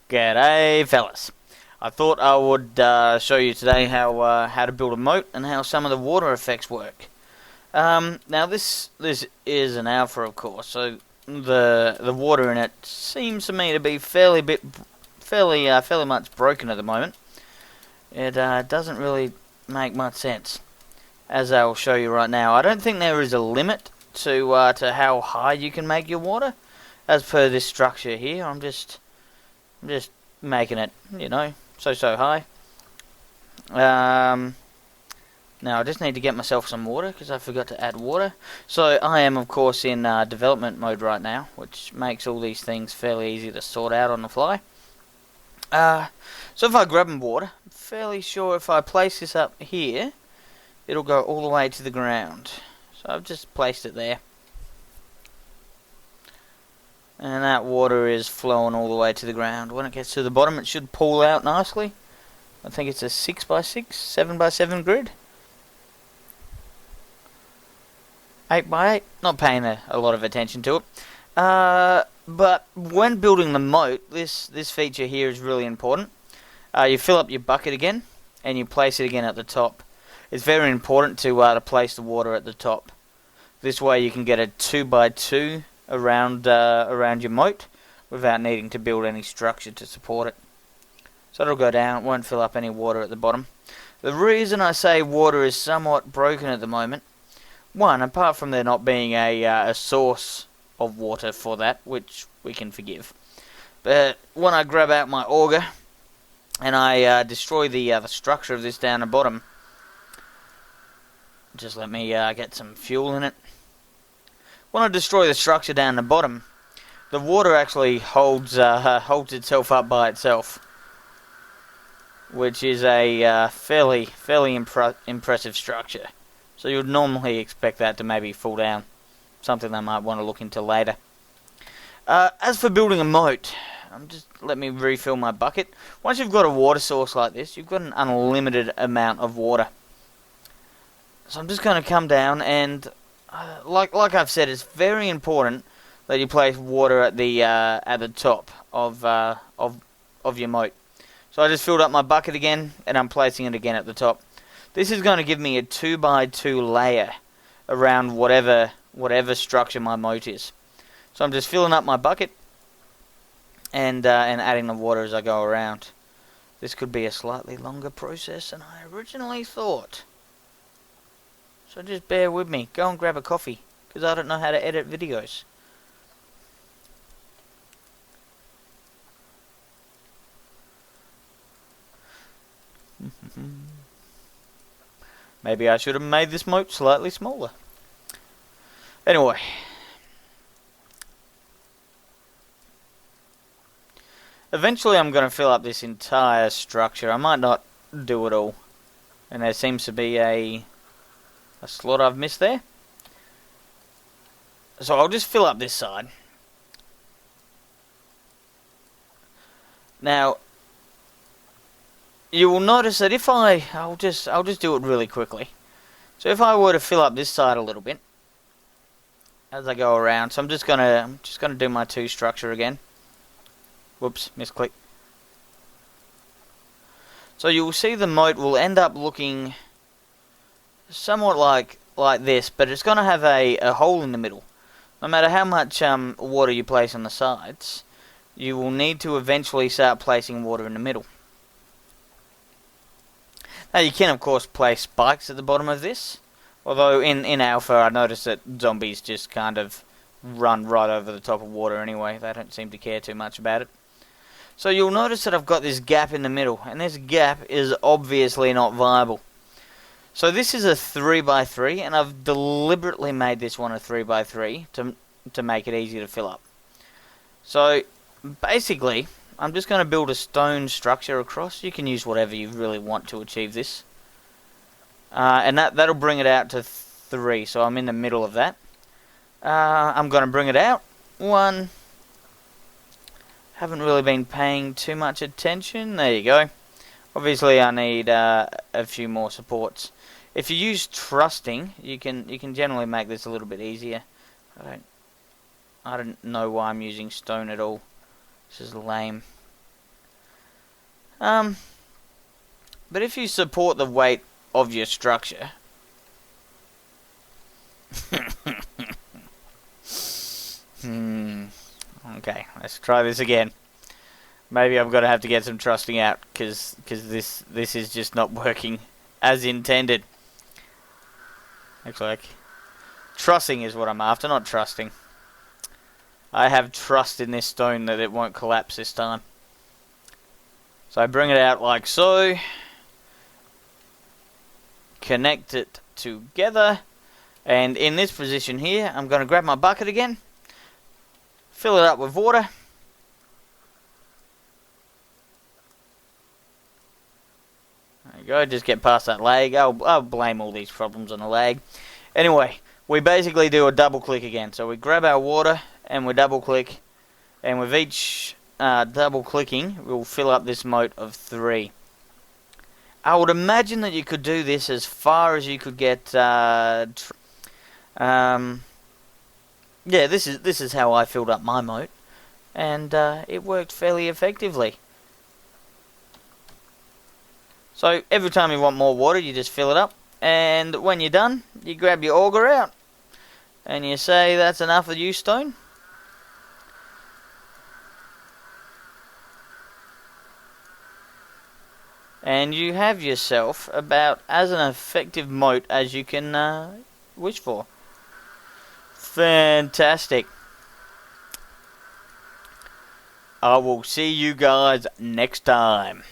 G'day fellas. I thought I would show you today how to build a moat and how some of the water effects work. Now this is an alpha, of course, so the water in it seems to me to be fairly much broken at the moment. It doesn't really make much sense, as I'll show you right now. I don't think there is a limit to how high you can make your water, as per this structure here. I'm just making it, so high. Now I just need to get myself some water because I forgot to add water. So I am, of course, in development mode right now, which makes all these things fairly easy to sort out on the fly. So if I grab some water, I'm fairly sure if I place this up here, it'll go all the way to the ground. So I've just placed it there. And that water is flowing all the way to the ground. When it gets to the bottom, it should pool out nicely. I think it's a 6x6, 7x7 grid. 8x8. Not paying a lot of attention to it. But when building the moat, this feature here is really important. You fill up your bucket again, and you place it again at the top. It's very important to place the water at the top. This way you can get a 2x2 around your moat without needing to build any structure to support it. So it'll go down, it won't fill up any water at the bottom. The reason I say water is somewhat broken at the moment, one, apart from there not being a source of water for that, which we can forgive, but when I grab out my auger and I destroy the structure of this down the bottom, just let me get some fuel in it. When I destroy the structure down the bottom, the water actually holds itself up by itself, which is a fairly impressive structure. So you would normally expect that to maybe fall down, something they might want to look into later. As for building a moat, let me refill my bucket. Once you've got a water source like this, you've got an unlimited amount of water. So I'm just going to come down and like I've said, it's very important that you place water at the top of your moat. So I just filled up my bucket again, and I'm placing it again at the top. This is going to give me a 2x2 layer around whatever structure my moat is. So I'm just filling up my bucket and adding the water as I go around. This could be a slightly longer process than I originally thought. So just bear with me. Go and grab a coffee, because I don't know how to edit videos. Maybe I should have made this moat slightly smaller. Anyway. Eventually I'm going to fill up this entire structure. I might not do it all. And there seems to be a slot I've missed there. So I'll just fill up this side. Now, you will notice that if I'll just do it really quickly. So if I were to fill up this side a little bit as I go around, so I'm just gonna do my 2 structure again. Whoops, misclick. So you will see the moat will end up looking somewhat like this, but it's going to have a hole in the middle. No matter how much water you place on the sides, you will need to eventually start placing water in the middle. Now you can of course place spikes at the bottom of this, although in alpha I noticed that zombies just kind of run right over the top of water anyway. They don't seem to care too much about it. So you'll notice that I've got this gap in the middle, and this gap is obviously not viable. So this is a 3x3, and I've deliberately made this one a 3x3 to make it easy to fill up. So basically, I'm just going to build a stone structure across. You can use whatever you really want to achieve this. And that'll bring it out to 3, so I'm in the middle of that. I'm going to bring it out. 1. Haven't really been paying too much attention. There you go. Obviously I need a few more supports. If you use trusting, you can generally make this a little bit easier. I don't know why I'm using stone at all. This is lame. But if you support the weight of your structure... Okay, let's try this again. Maybe I'm gonna have to get some trusting out, because this is just not working as intended. Actually, trussing is what I'm after, not trusting. I have trust in this stone that it won't collapse this time. So I bring it out like so. Connect it together. And in this position here, I'm going to grab my bucket again. Fill it up with water. There you go, just get past that lag. I'll blame all these problems on the lag. Anyway, we basically do a double click again. So we grab our water and we double click. And with each double clicking, we'll fill up this moat of 3. I would imagine that you could do this as far as you could get. Yeah, this is how I filled up my moat, and it worked fairly effectively. So every time you want more water, you just fill it up, and when you're done, you grab your auger out, and you say, "That's enough of you, stone." And you have yourself about as an effective moat as you can wish for. Fantastic. I will see you guys next time.